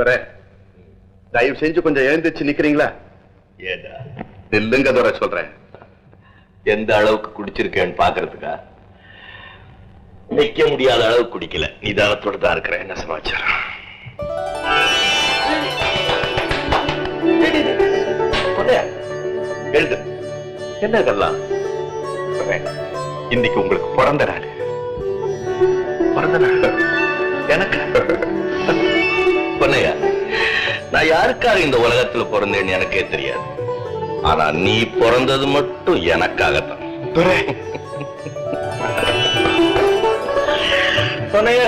துரை, தயவு செஞ்சு கொஞ்சம் எழுந்திருச்சு நிக்கிறீங்களா? ஏதா நில்லுங்க துரை சொல்றேன். எந்த அளவுக்கு குடிச்சிருக்கேன்னு பாக்குறதுக்கா? நிக்க முடியாத அளவுக்கு குடிக்கல, நிதானத்தோட தான் இருக்கிறேன். என்ன சமாச்சாரம்? எழுது. என்ன இதெல்லாம்? இன்னைக்கு உங்களுக்கு பிறந்த நாள். பிறந்த நாள் எனக்கு? பொண்ணையா, நான் யாருக்காக இந்த உலகத்துல பிறந்தேன்னு எனக்கே தெரியாது. ஆனா நீ பிறந்தது மட்டும் எனக்காகத்தான். பொண்ணையா,